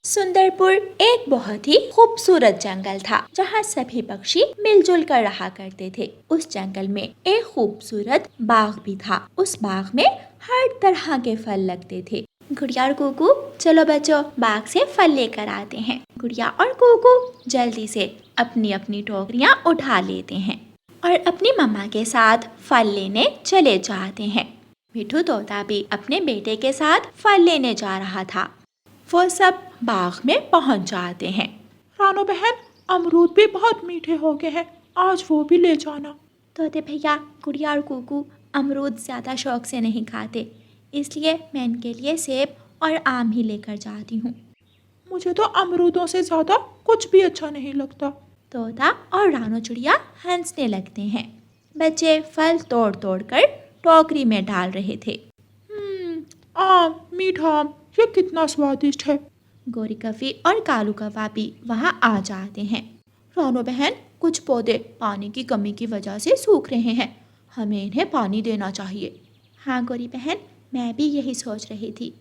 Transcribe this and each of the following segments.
सुंदरपुर एक बहुत ही खूबसूरत जंगल था जहाँ सभी पक्षी मिलजुल कर रहा करते थे। उस जंगल में एक खूबसूरत बाग भी था। उस बाग में हर तरह के फल लगते थे। गुड़िया और कुकू, चलो बच्चों बाग से फल लेकर आते हैं। गुड़िया और कुकू जल्दी से अपनी अपनी टोकरियाँ उठा लेते हैं और अपनी मम्मा के साथ फल लेने चले जाते हैं। मिठू तोता भी अपने बेटे के साथ फल लेने जा रहा था। वो सब बाग में पहुंच जाते हैं। रानो बहन, अमरूद भी बहुत मीठे हो गए हैं, आज वो भी ले जाना। तोते भैया, गुड़िया और कुकू अमरूद ज़्यादा शौक से नहीं खाते, इसलिए मैं इनके लिए सेब और आम ही लेकर जाती हूँ। मुझे तो अमरूदों से ज़्यादा कुछ भी अच्छा नहीं लगता। तोता और रानो चिड़िया हंसने लगते हैं। बच्चे फल तोड़ तोड़ कर टोकरी में डाल रहे थे। आम, मीठा आम, ये कितना स्वादिष्ट है। गोरी कफी और कालू कौवा भी वहाँ आ जाते हैं। रानो बहन, कुछ पौधे पानी की कमी की वजह से सूख रहे हैं, हमें इन्हें पानी देना चाहिए। हाँ गोरी बहन, मैं भी यही सोच रही थी।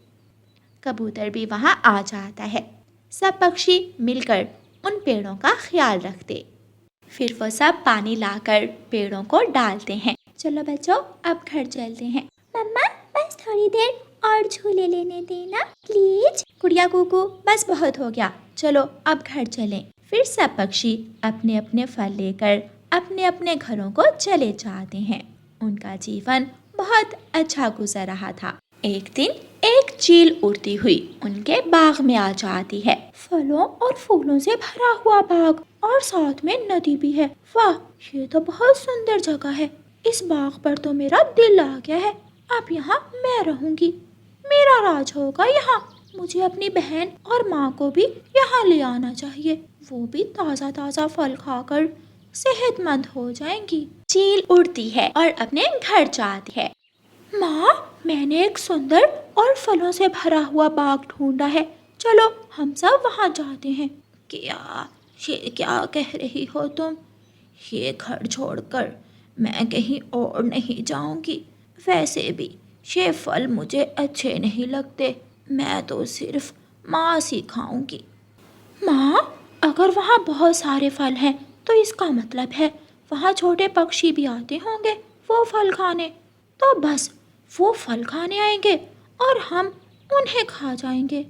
कबूतर भी वहाँ आ जाता है। सब पक्षी मिलकर उन पेड़ों का ख्याल रखते। फिर वो सब पानी लाकर पेड़ों को डालते हैं। चलो बच्चों, अब घर चलते हैं। मम्मा, बस थोड़ी देर और झूले लेने देना प्लीज। गुड़िया कुकू, बस बहुत हो गया, चलो अब घर चलें। फिर सब पक्षी अपने अपने फल लेकर अपने अपने घरों को चले जाते हैं। उनका जीवन बहुत अच्छा गुजर रहा था। एक दिन एक चील उड़ती हुई उनके बाग में आ जाती है। फलों और फूलों से भरा हुआ बाग और साथ में नदी भी है। वाह, ये तो बहुत सुंदर जगह है। इस बाग पर तो मेरा दिल आ गया है। अब यहाँ मैं रहूंगी, मेरा राज होगा यहाँ। मुझे अपनी बहन और माँ को भी यहाँ ले आना चाहिए, वो भी ताज़ा ताज़ा फल खाकर सेहतमंद हो जाएंगी। चील उड़ती है और अपने घर जाती है। माँ, मैंने एक सुंदर और फलों से भरा हुआ बाग ढूंढा है, चलो हम सब वहाँ जाते हैं। क्या कह रही हो तुम? ये घर छोड़कर मैं कहीं और नहीं जाऊंगी। वैसे भी ये फल मुझे अच्छे नहीं लगते, मैं तो सिर्फ मांस ही खाऊंगी। माँ, अगर वहाँ बहुत सारे फल हैं तो इसका मतलब है वहाँ छोटे पक्षी भी आते होंगे वो फल खाने। तो बस वो फल खाने आएंगे और हम उन्हें खा जाएंगे।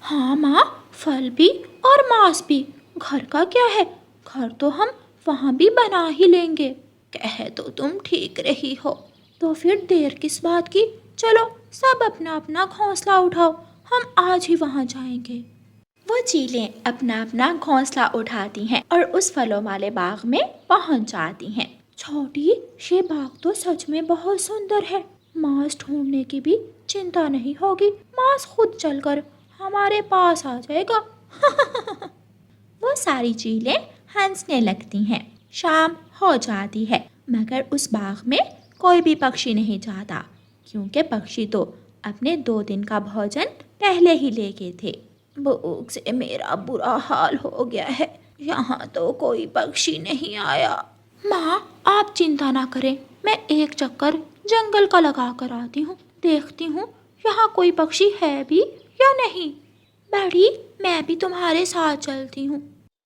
हाँ माँ, फल भी और मांस भी, घर का क्या है, घर तो हम वहाँ भी बना ही लेंगे। कह तो तुम ठीक रही हो, तो फिर देर किस बात की, चलो सब अपना अपना घोंसला उठाओ, हम आज ही वहाँ जाएंगे। वो चीलें अपना अपना घोंसला उठाती हैं और उस फलों वाले बाग में पहुंच जाती हैं। छोटी, ये बाग तो सच में बहुत सुंदर है, मांस ढूंढने की भी चिंता नहीं होगी, मांस खुद चलकर हमारे पास आ जाएगा। वो सारी चीलें हंसने लगती हैं। शाम हो जाती है मगर उस बाग में कोई भी पक्षी नहीं जाता, क्योंकि पक्षी तो अपने 2 दिन का भोजन पहले ही ले गए थे। भूख से मेरा बुरा हाल हो गया है, यहाँ तो कोई पक्षी नहीं आया। माँ, आप चिंता ना करें, मैं एक चक्कर जंगल का लगा कर आती हूँ, देखती हूँ यहाँ कोई पक्षी है भी या नहीं। बड़ी, मैं भी तुम्हारे साथ चलती हूँ।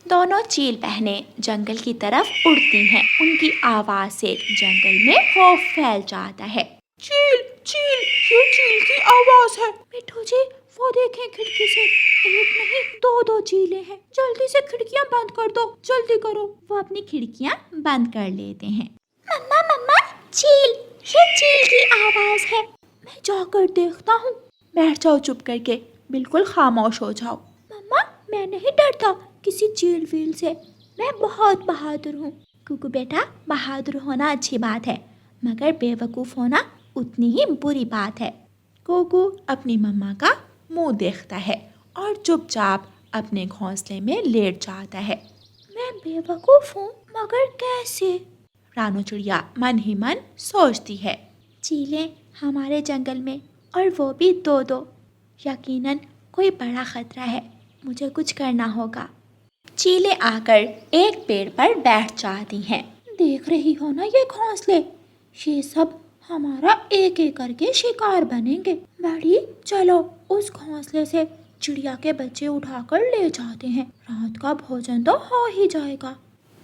दोनों चील बहनें जंगल की तरफ उड़ती हैं। उनकी आवाज से जंगल में खौफ फैल जाता है। चील, चील, ये चील की आवाज है। मिठू जी, वो देखें खिड़की से, एक नहीं 2 चीलें हैं, जल्दी से खिड़कियां बंद कर दो, जल्दी करो। वो अपनी खिड़कियां बंद कर लेते हैं। मम्मा मम्मा, चील, ये चील की आवाज है। मैं जाकर देखता हूँ। बैठ जाओ चुप करके, बिल्कुल खामोश हो जाओ। मम्मा, मैं नहीं डरता किसी चील वील से, मैं बहुत बहादुर हूँ। कुकू बेटा, बहादुर होना अच्छी बात है, मगर बेवकूफ़ होना उतनी ही बुरी बात है। कुकू अपनी मम्मा का मुंह देखता है और चुपचाप अपने घोंसले में लेट जाता है। मैं बेवकूफ़ हूँ, मगर कैसे? रानो चिड़िया मन ही मन सोचती है। चीलें हमारे जंगल में और वो भी 2, यकीनन कोई बड़ा खतरा है, मुझे कुछ करना होगा। चीलें आकर एक पेड़ पर बैठ जाती हैं। देख रही हो ना ये घोंसले, ये सब हमारा एक एक करके शिकार बनेंगे। बड़ी, चलो उस घोंसले से चिड़िया के बच्चे उठाकर ले जाते हैं। रात का भोजन तो हो ही जाएगा।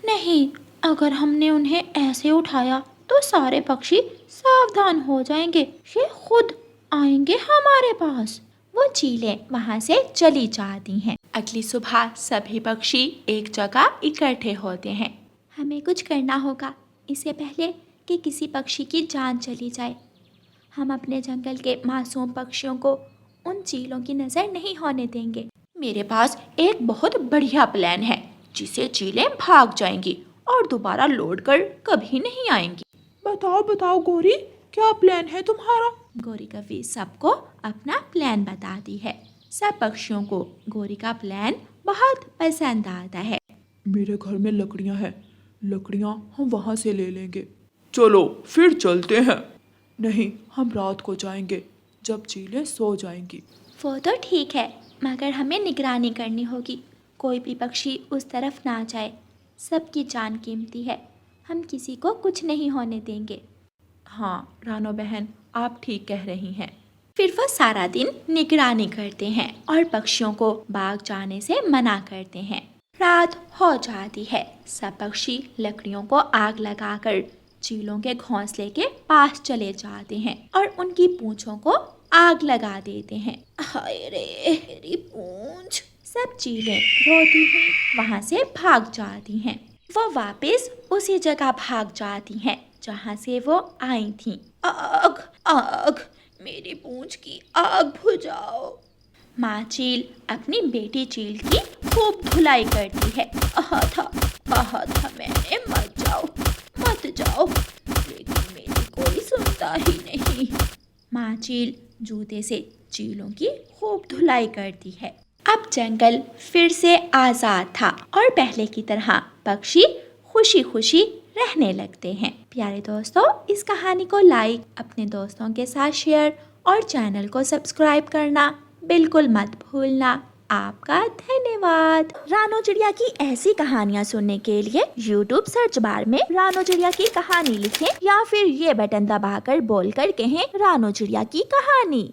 नहीं, अगर हमने उन्हें ऐसे उठाया तो सारे पक्षी सावधान हो जाएंगे, ये खुद आएंगे हमारे पास। वो चीलें वहाँ से चली जाती हैं। अगली सुबह सभी पक्षी एक जगह इकट्ठे होते हैं। हमें कुछ करना होगा इससे पहले कि किसी पक्षी की जान चली जाए। हम अपने जंगल के मासूम पक्षियों को उन चीलों की नज़र नहीं होने देंगे। मेरे पास एक बहुत बढ़िया प्लान है जिससे चीलें भाग जाएंगी और दोबारा लौट कर कभी नहीं आएंगी। बताओ बताओ गौरी, क्या प्लान है तुम्हारा? गौरी कभी सबको अपना प्लान बताती है। सब पक्षियों को गौरी का प्लान बहुत पसंद आता है। मेरे घर में लकड़ियां हैं, लकड़ियां हम वहां से ले लेंगे। चलो फिर चलते हैं। नहीं, हम रात को जाएंगे जब चीलें सो जाएंगी। वो तो ठीक है, मगर हमें निगरानी करनी होगी। कोई भी पक्षी उस तरफ ना जाए। सबकी जान कीमती है, हम किसी को कुछ नहीं होने देंगे। हाँ रानो बहन, आप ठीक कह रही हैं। फिर वो सारा दिन निगरानी करते हैं और पक्षियों को बाग जाने से मना करते हैं। रात हो जाती है। सब पक्षी लकड़ियों को आग लगाकर चीलों के घोंसले के पास चले जाते हैं और उनकी पूंछों को आग लगा देते हैं। हाय रे, मेरी पूंछ। सब चीलें रोती हुई वहाँ से भाग जाती हैं। वो वापस उसी जगह भाग जाती हैं जहाँ से वो आई थीं। आग आग, मेरी पूंछ की आग बुझाओ। माँ चील अपनी बेटी चील की खूब धुलाई करती है। कहा था मैंने मत जाओ, लेकिन मेरी कोई सुनता ही नहीं। माँ चील जूते से चीलों की खूब धुलाई करती है। अब जंगल फिर से आज़ाद था और पहले की तरह पक्षी खुशी खुशी रहने लगते हैं। प्यारे दोस्तों, इस कहानी को लाइक, अपने दोस्तों के साथ शेयर और चैनल को सब्सक्राइब करना बिल्कुल मत भूलना। आपका धन्यवाद। रानो चिड़िया की ऐसी कहानियाँ सुनने के लिए YouTube सर्च बार में रानो चिड़िया की कहानी लिखें या फिर ये बटन दबाकर बोलकर कहें रानो चिड़िया की कहानी।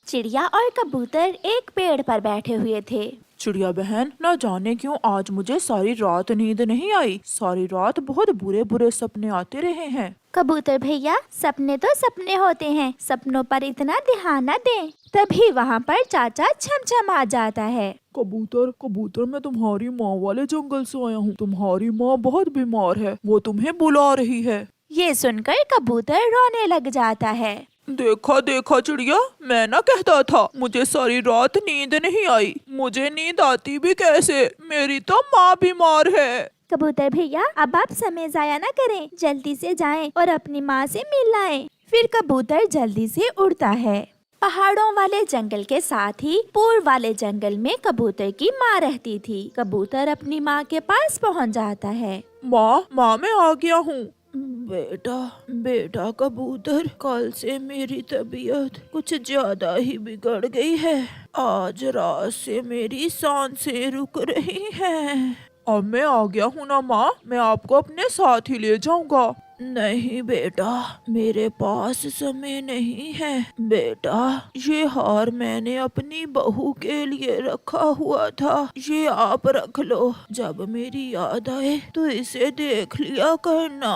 चिड़िया और कबूतर एक पेड़ पर बैठे हुए थे। चिड़िया बहन, न जाने क्यों आज मुझे सारी रात नींद नहीं आई। सारी रात बहुत बुरे बुरे सपने आते रहे हैं। कबूतर भैया, सपने तो सपने होते हैं, सपनों पर इतना ध्यान न दें। तभी वहाँ पर चाचा छमछम आ जाता है। कबूतर, मैं तुम्हारी माँ वाले जंगल से आया हूँ। तुम्हारी माँ बहुत बीमार है, वो तुम्हें बुला रही है। ये सुनकर कबूतर रोने लग जाता है। देखा चिड़िया, मैं ना कहता था मुझे सारी रात नींद नहीं आई। मुझे नींद आती भी कैसे, मेरी तो माँ बीमार है। कबूतर भैया, अब आप समय जाया न करें, जल्दी से जाएं और अपनी माँ से मिल लाएं। फिर कबूतर जल्दी से उड़ता है। पहाड़ों वाले जंगल के साथ ही पूर्व वाले जंगल में कबूतर की माँ रहती थी। कबूतर अपनी माँ के पास पहुँच जाता है। माँ, मैं आ गया हूँ। बेटा कबूतर, कल से मेरी तबीयत कुछ ज्यादा ही बिगड़ गई है। आज रात से मेरी सांसें रुक रही हैं। अब मैं आ गया हूँ ना माँ, मैं आपको अपने साथ ही ले जाऊंगा। नहीं बेटा, मेरे पास समय नहीं है। बेटा, ये हार मैंने अपनी बहू के लिए रखा हुआ था, ये आप रख लो। जब मेरी याद आए तो इसे देख लिया करना।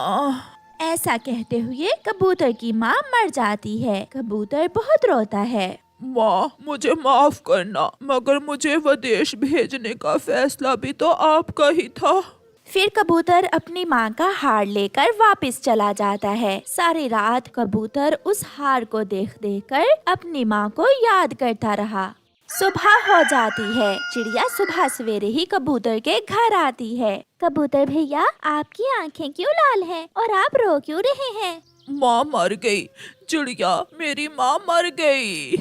ऐसा कहते हुए कबूतर की माँ मर जाती है। कबूतर बहुत रोता है। माँ, मुझे माफ करना, मगर मुझे विदेश भेजने का फैसला भी तो आपका ही था। फिर कबूतर अपनी माँ का हार लेकर वापस चला जाता है। सारी रात कबूतर उस हार को देख कर अपनी माँ को याद करता रहा। सुबह हो जाती है। चिड़िया सुबह सवेरे ही कबूतर के घर आती है। कबूतर भैया, आपकी आंखें क्यों लाल हैं और आप रो क्यों रहे हैं? माँ मर गई चिड़िया, मेरी माँ मर गई।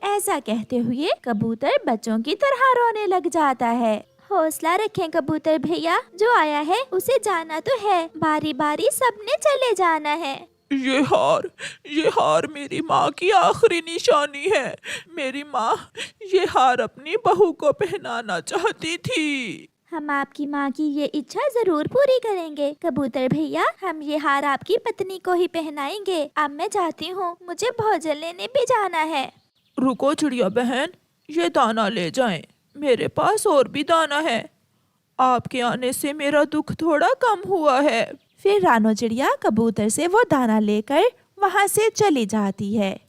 ऐसा कहते हुए कबूतर बच्चों की तरह रोने लग जाता है। हौसला रखें कबूतर भैया, जो आया है उसे जाना तो है, बारी बारी सबने चले जाना है। ये हार मेरी माँ की आखिरी निशानी है। मेरी माँ ये हार अपनी बहू को पहनाना चाहती थी। हम आपकी माँ की ये इच्छा जरूर पूरी करेंगे। कबूतर भैया, हम ये हार आपकी पत्नी को ही पहनाएंगे। अब मैं जाती हूँ, मुझे भोजन लेने भी जाना है। रुको चिड़िया बहन, ये दाना ले जाएं। मेरे पास और भी दाना है। आपके आने से मेरा दुख थोड़ा कम हुआ है। फिर रानो चिड़िया कबूतर से वो दाना लेकर वहाँ से चली जाती है।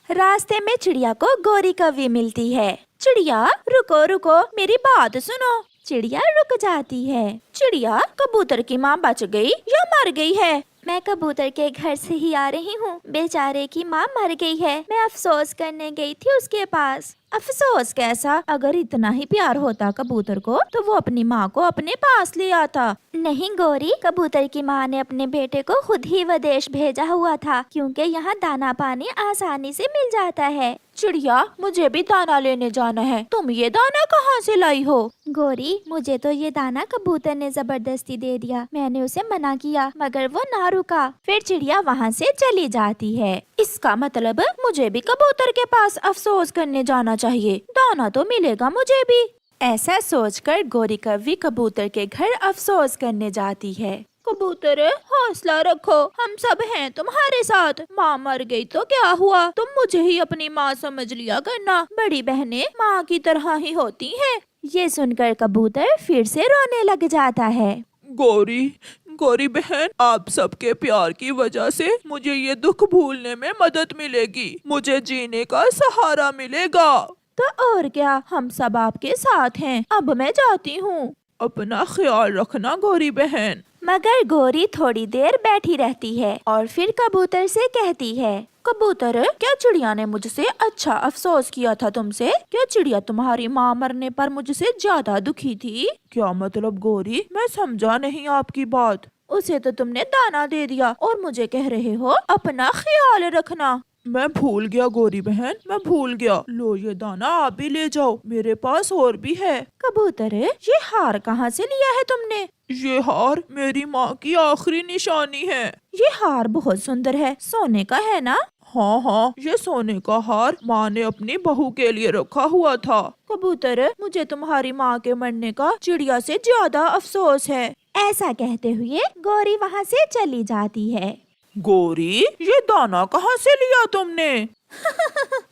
रास्ते में चिड़िया को गोरी कौवी मिलती है। चिड़िया, रुको रुको, मेरी बात सुनो। चिड़िया रुक जाती है। चिड़िया, कबूतर की माँ बच गई या मर गई है? मैं कबूतर के घर से ही आ रही हूँ। बेचारे की माँ मर गई है। मैं अफसोस करने गई थी उसके पास। अफसोस कैसा? अगर इतना ही प्यार होता कबूतर को तो वो अपनी माँ को अपने पास ले आता। नहीं गोरी, कबूतर की माँ ने अपने बेटे को खुद ही विदेश भेजा हुआ था, क्योंकि यहाँ दाना पानी आसानी से मिल जाता है। चिड़िया, मुझे भी दाना लेने जाना है। तुम ये दाना कहाँ से लाई हो? गोरी, मुझे तो ये दाना कबूतर ने जबरदस्ती दे दिया। मैंने उसे मना किया मगर वो ना रुका। फिर चिड़िया वहाँ से चली जाती है। इसका मतलब मुझे भी कबूतर के पास अफसोस करने जाना चाहिए। दाना तो मिलेगा मुझे भी। ऐसा सोचकर गोरी कौवी कबूतर के घर अफसोस करने जाती है। कबूतर, हौसला रखो, हम सब हैं तुम्हारे साथ। माँ मर गई तो क्या हुआ, तुम मुझे ही अपनी माँ समझ लिया करना। बड़ी बहनें माँ की तरह ही होती हैं। ये सुनकर कबूतर फिर से रोने लग जाता है। गोरी बहन, आप सबके प्यार की वजह से मुझे ये दुख भूलने में मदद मिलेगी। मुझे जीने का सहारा मिलेगा। तो और क्या, हम सब आपके साथ हैं। अब मैं जाती हूँ। अपना ख्याल रखना गोरी बहन। मगर गोरी थोड़ी देर बैठी रहती है और फिर कबूतर से कहती है, कबूतर, क्या चिड़िया ने मुझसे अच्छा अफसोस किया था तुमसे? क्या चिड़िया तुम्हारी माँ मरने पर मुझसे ज्यादा दुखी थी? क्या मतलब गोरी, मैं समझा नहीं आपकी बात। उसे तो तुमने दाना दे दिया और मुझे कह रहे हो अपना ख्याल रखना। मैं भूल गया गोरी बहन, मैं भूल गया। लो ये दाना आप भी ले जाओ, मेरे पास और भी है। कबूतर, ये हार कहाँ से लिया है तुमने? ये हार मेरी माँ की आखिरी निशानी है। ये हार बहुत सुंदर है, सोने का है ना? हाँ, ये सोने का हार माँ ने अपनी बहू के लिए रखा हुआ था। कबूतर, मुझे तुम्हारी माँ के मरने का चिड़िया से ज्यादा अफसोस है। ऐसा कहते हुए गोरी वहाँ से चली जाती है। गोरी, ये दाना कहाँ से लिया तुमने?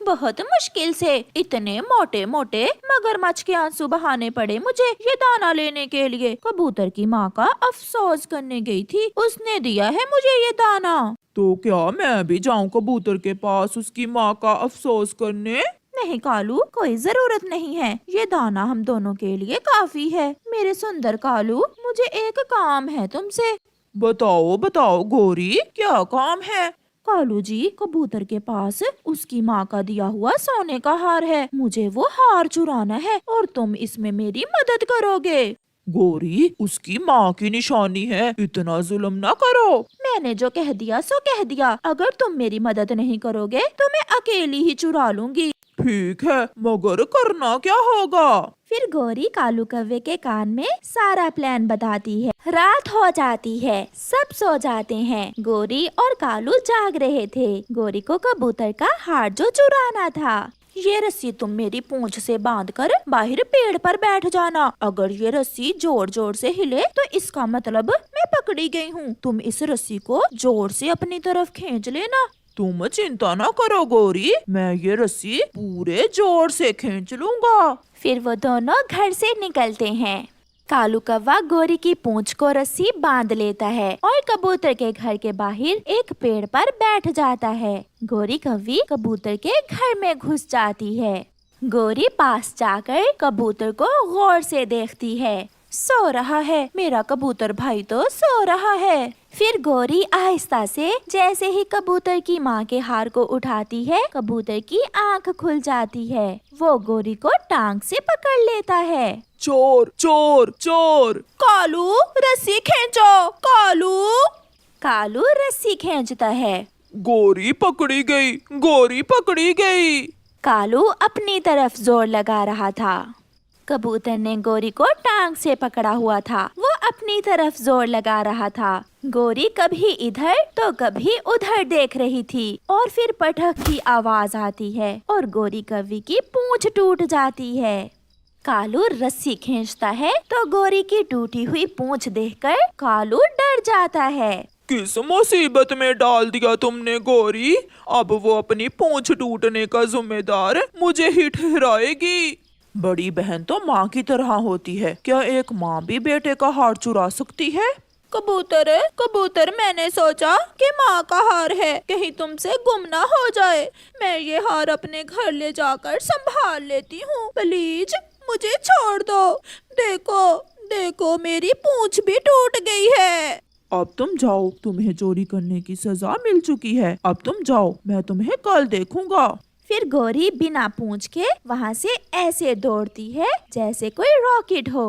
बहुत मुश्किल से। इतने मोटे मोटे मगरमच्छ के आंसू बहाने पड़े मुझे ये दाना लेने के लिए। कबूतर की माँ का अफसोस करने गई थी, उसने दिया है मुझे ये दाना। तो क्या मैं भी जाऊँ कबूतर के पास उसकी माँ का अफसोस करने? नहीं कालू, कोई जरूरत नहीं है। ये दाना हम दोनों के लिए काफी है। मेरे सुंदर कालू, मुझे एक काम है तुमसे। बताओ गोरी, क्या काम है? कालू जी, कबूतर के पास उसकी माँ का दिया हुआ सोने का हार है। मुझे वो हार चुराना है और तुम इसमें मेरी मदद करोगे। गोरी, उसकी माँ की निशानी है, इतना जुल्म ना करो। मैंने जो कह दिया सो कह दिया। अगर तुम मेरी मदद नहीं करोगे तो मैं अकेली ही चुरा लूंगी। ठीक है, मगर करना क्या होगा? फिर गोरी कालू कौवे के कान में सारा प्लान बताती है। रात हो जाती है, सब सो जाते हैं। गोरी और कालू जाग रहे थे। गोरी को कबूतर का हार जो चुराना था। ये रस्सी तुम मेरी पूंछ से बांधकर बाहर पेड़ पर बैठ जाना। अगर ये रस्सी जोर जोर से हिले तो इसका मतलब मैं पकड़ी गई हूँ। तुम इस रस्सी को जोर से अपनी तरफ खींच लेना। तुम चिंता ना करो गोरी, मैं ये रस्सी पूरे जोर से खींच लूंगा। फिर वो दोनों घर से निकलते हैं। कालू कौवा गोरी की पूंछ को रस्सी बांध लेता है और कबूतर के घर के बाहर एक पेड़ पर बैठ जाता है। गोरी कौवी कबूतर के घर में घुस जाती है। गोरी पास जाकर कबूतर को गौर से देखती है। सो रहा है, मेरा कबूतर भाई तो सो रहा है। फिर गोरी आहिस्ता से जैसे ही कबूतर की माँ के हार को उठाती है, कबूतर की आंख खुल जाती है। वो गोरी को टांग से पकड़ लेता है। चोर चोर चोर! कालू, रस्सी खींचो। कालू रस्सी खींचता है। गोरी पकड़ी गई, गोरी पकड़ी गई। कालू अपनी तरफ जोर लगा रहा था। कबूतर ने गोरी को टांग से पकड़ा हुआ था। वो अपनी तरफ जोर लगा रहा था। गोरी कभी इधर तो कभी उधर देख रही थी और फिर पटक की आवाज आती है और गोरी कौवी की पूंछ टूट जाती है। कालू रस्सी खींचता है तो गोरी की टूटी हुई पूंछ देखकर कालू डर जाता है। किस मुसीबत में डाल दिया तुमने गोरी? अब वो अपनी पूंछ टूटने का जिम्मेदार मुझे ही ठहराएगी। बड़ी बहन तो माँ की तरह होती है, क्या एक माँ भी बेटे का हार चुरा सकती है? कबूतर कबूतर, मैंने सोचा कि माँ का हार है, कहीं तुमसे गुम ना हो जाए। मैं ये हार अपने घर ले जाकर संभाल लेती हूँ, प्लीज मुझे छोड़ दो। देखो देखो, मेरी पूंछ भी टूट गई है। अब तुम जाओ, तुम्हें चोरी करने की सजा मिल चुकी है। अब तुम जाओ, मैं तुम्हें कल देखूंगा। फिर गोरी बिना पूंछ के वहाँ से ऐसे दौड़ती है जैसे कोई रॉकेट हो।